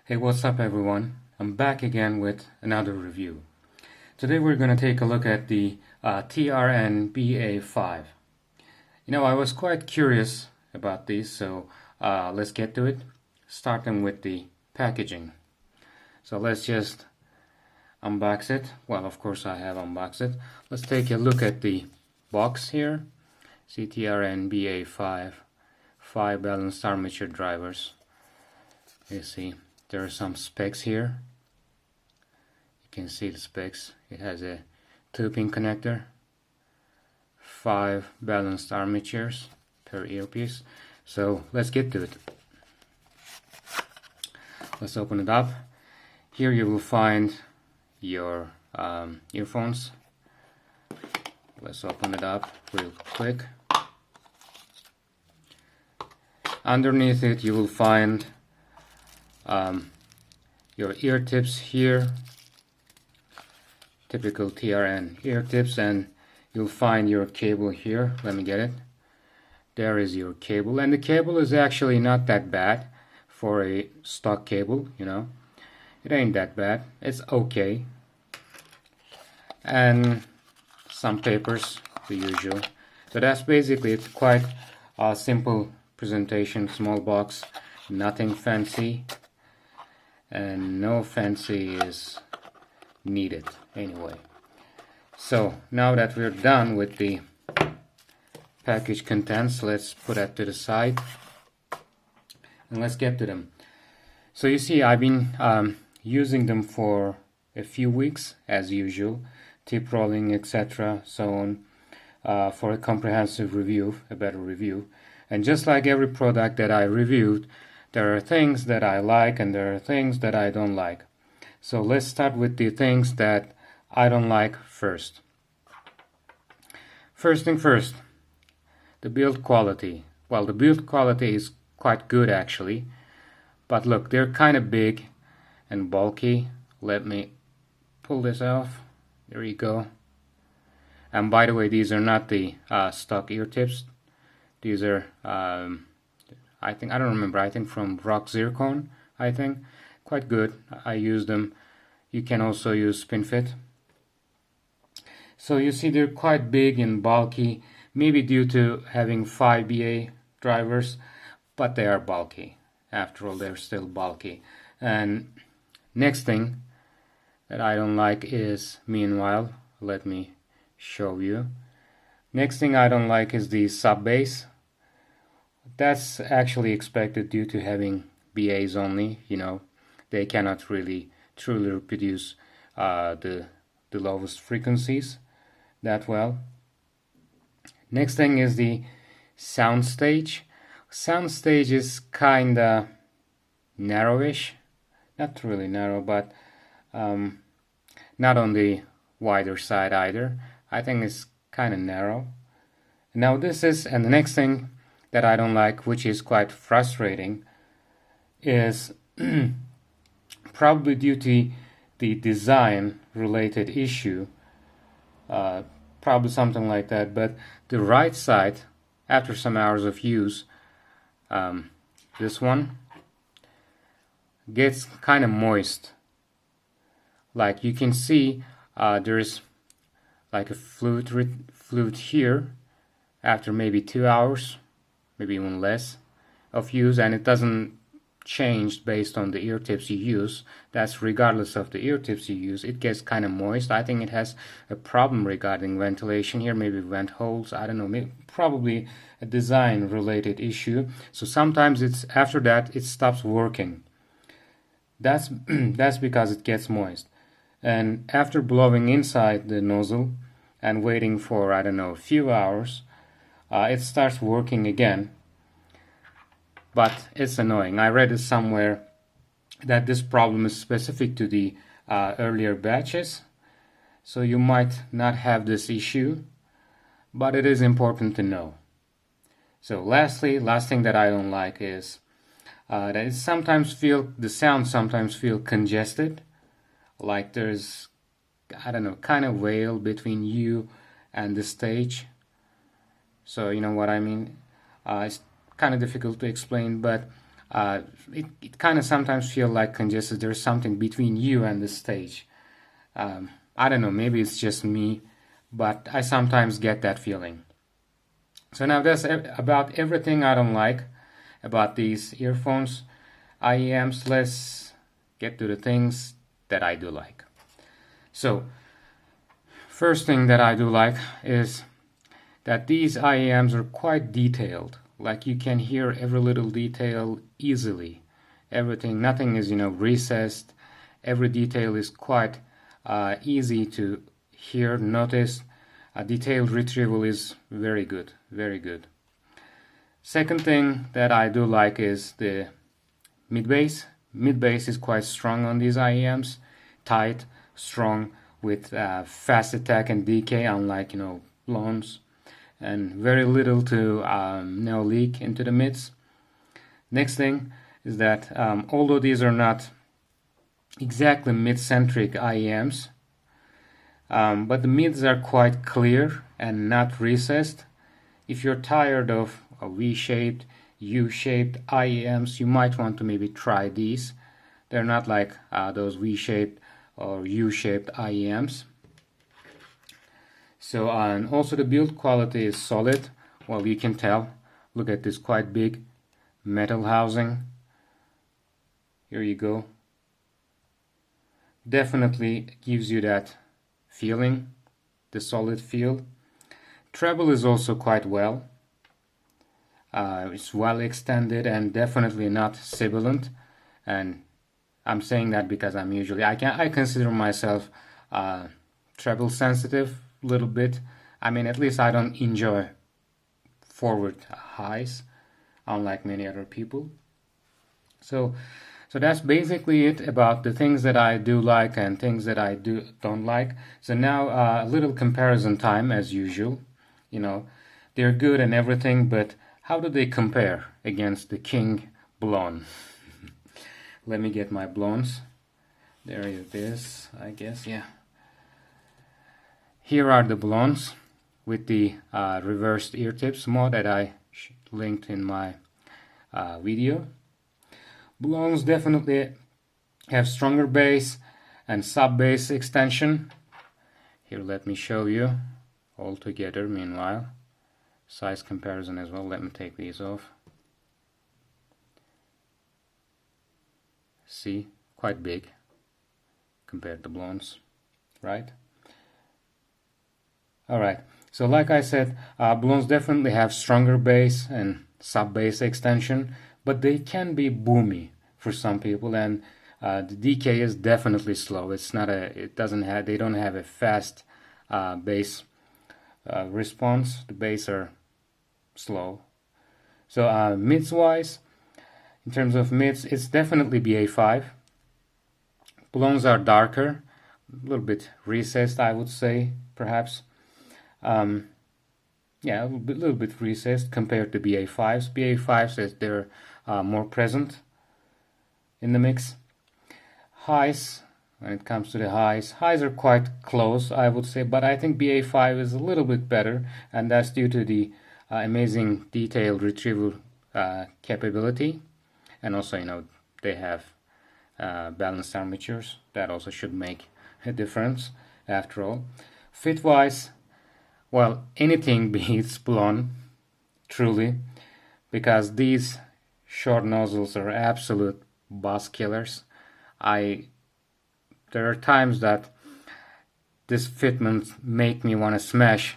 Hey, what's up everyone? I'm back again with another review. Today we're going to take a look at the TRN BA5. I was quite curious about these, so let's get to it, starting with the packaging. So let's just unbox it. Well, of course I have unboxed it. Let's take a look at the box here. TRN BA5, 5 balanced armature drivers. You see there are some specs here. You can see the specs. It has a 2-pin connector, 5 balanced armatures per earpiece. So let's get to it. Let's open it up. Here you will find your earphones. Let's open it up real quick. Underneath it you will find your ear tips here, typical TRN ear tips, and you'll find your cable here. Let me get it. There is your cable, and the cable is actually not that bad for a stock cable, It ain't that bad. It's okay. And some papers, the usual. So that's basically it. Quite a simple presentation, small box, nothing fancy. And no fancy is needed anyway. So now that we're done with the package contents, let's put that to the side and let's get to them. So you see, I've been using them for a few weeks as usual, tip rolling, etc., so on, for a comprehensive review, a better review. And just like every product that I reviewed, there are things that I like and there are things that I don't like. So let's start with the things that I don't like first. First thing first, the build quality. Well, the build quality is quite good actually, but look, they're kind of big and bulky. Let me pull this off. There you go. And by the way, these are not the stock ear tips. These are I don't remember, I think from Rock Zircon, quite good. I use them. You can also use SpinFit. So you see they're quite big and bulky, maybe due to having 5 BA drivers, but they are bulky. After all, they're still bulky. And next thing that I don't like is, meanwhile, let me show you. Next thing I don't like is the sub bass. That's actually expected due to having BAs only, they cannot really truly reproduce the lowest frequencies that well. Next thing is the soundstage. Soundstage is kinda narrowish, not really narrow, but not on the wider side either. I think it's kinda narrow. Now and the next thing that I don't like, which is quite frustrating, is probably due to the design related issue, probably something like that, but the right side, after some hours of use, this one gets kind of moist. Like you can see, there's like a fluid here after maybe 2 hours, maybe even less of use, and it doesn't change based on the ear tips you use. That's regardless of the ear tips you use. It gets kind of moist. I think it has a problem regarding ventilation here, maybe vent holes, I don't know, probably a design related issue. So sometimes it's after that it stops working. That's because it gets moist, and after blowing inside the nozzle and waiting for, I don't know, a few hours, it starts working again. But it's annoying. I read it somewhere that this problem is specific to the earlier batches, so you might not have this issue, but it is important to know. So last thing that I don't like is that the sound sometimes feel congested, like there's, I don't know, kind of veil between you and the stage. So you know what I mean. It's kind of difficult to explain, but it kind of sometimes feel like congested. There's something between you and the stage. I don't know, maybe it's just me, but I sometimes get that feeling. So now that's about everything I don't like about these earphones, IEMs. Let's get to the things that I do like. So first thing that I do like is that these IEMs are quite detailed. Like you can hear every little detail easily. Everything, nothing is, recessed. Every detail is quite easy to hear, notice. Detailed retrieval is very good, very good. Second thing that I do like is the mid bass. Mid bass is quite strong on these IEMs, tight, strong, with fast attack and decay, unlike blondes, and very little to no leak into the mids. Next thing is that although these are not exactly mid-centric IEMs, but the mids are quite clear and not recessed. If you're tired of V-shaped, U-shaped IEMs, you might want to maybe try these. They're not like those V-shaped or U-shaped IEMs. So, and also the build quality is solid. Well, you can tell. Look at this quite big metal housing. Here you go. Definitely gives you that feeling, the solid feel. Treble is also quite well. It's well extended and definitely not sibilant. And I'm saying that because I consider myself treble sensitive a little bit. I mean, at least I don't enjoy forward highs, unlike many other people. So that's basically it about the things that I do like and things that I don't like. So now a little comparison time as usual. They're good and everything, but how do they compare against the King Blonde? Let me get my blondes. There it is, I guess, yeah. Here are the blondes with the reversed ear tips mod that I linked in my video. Blondes definitely have stronger bass and sub-bass extension. Here, let me show you all together. Meanwhile, size comparison as well. Let me take these off. See, quite big compared to blondes, right? Alright, so like I said, blondes definitely have stronger bass and sub-bass extension, but they can be boomy for some people, and the decay is definitely slow. They don't have a fast bass response. The bass are slow. So mids wise, in terms of mids, it's definitely BA5. Blondes are darker, a little bit recessed, I would say, perhaps. Yeah, a little bit recessed compared to BA5s. BA5s is they're more present in the mix. Highs, when it comes to the highs are quite close, I would say, but I think BA5 is a little bit better, and that's due to the amazing detailed retrieval capability, and also they have balanced armatures. That also should make a difference after all. Fit wise, well, anything beats blonde, truly, because these short nozzles are absolute bass killers. There are times that this fitment make me want to smash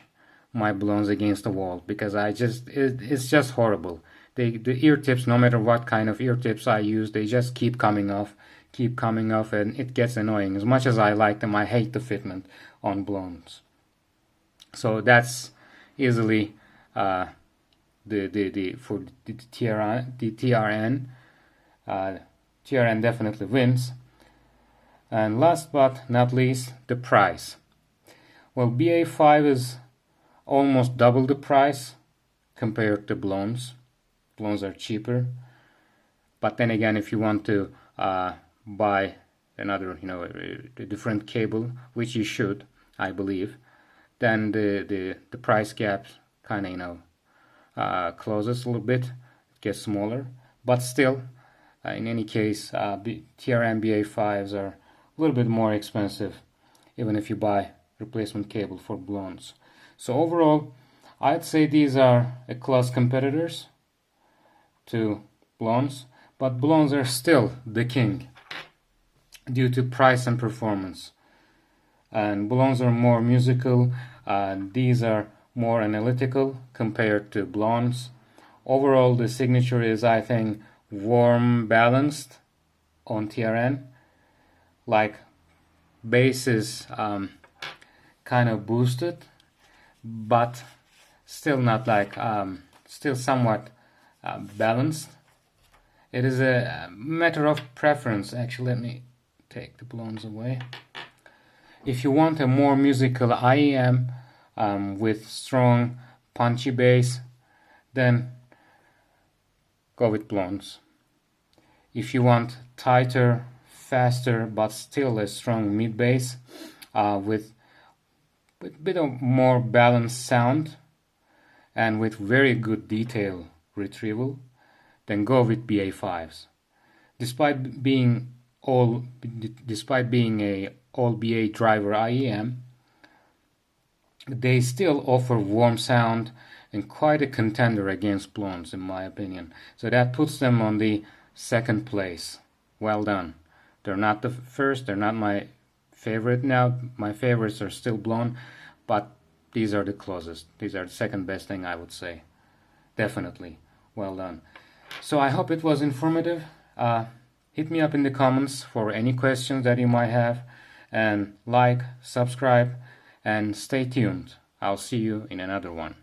my blondes against the wall, because it's just horrible. The ear tips, no matter what kind of ear tips I use, they just keep coming off, and it gets annoying. As much as I like them, I hate the fitment on blondes. So that's easily for the TRN. TRN definitely wins. And last but not least, the price. Well, BA5 is almost double the price compared to blondes. Blondes are cheaper. But then again, if you want to buy another, a different cable, which you should, I believe, then the price gap kind of closes a little bit, it gets smaller, but still In any case, TRN BA5s are a little bit more expensive, even if you buy replacement cable for blondes. So overall, I'd say these are a close competitors to blondes, but blondes are still the king due to price and performance. And blondes are more musical, these are more analytical compared to blondes. Overall, the signature is, I think, warm, balanced on TRN. Like, bass is kind of boosted, but still not like, still somewhat balanced. It is a matter of preference. Actually, let me take the blondes away. If you want a more musical IEM with strong punchy bass, then go with blondes. If you want tighter, faster, but still a strong mid bass with a bit of more balanced sound and with very good detail retrieval, then go with BA5s. Despite being a all BA driver IEM, they still offer warm sound and quite a contender against blondes, in my opinion. So that puts them on the second place. Well done. They're not the first, they're not my favorite now. My favorites are still blonde, but these are the closest. These are the second best thing, I would say. Definitely. Well done. So I hope it was informative. Hit me up in the comments for any questions that you might have, and like, subscribe, and stay tuned. I'll see you in another one.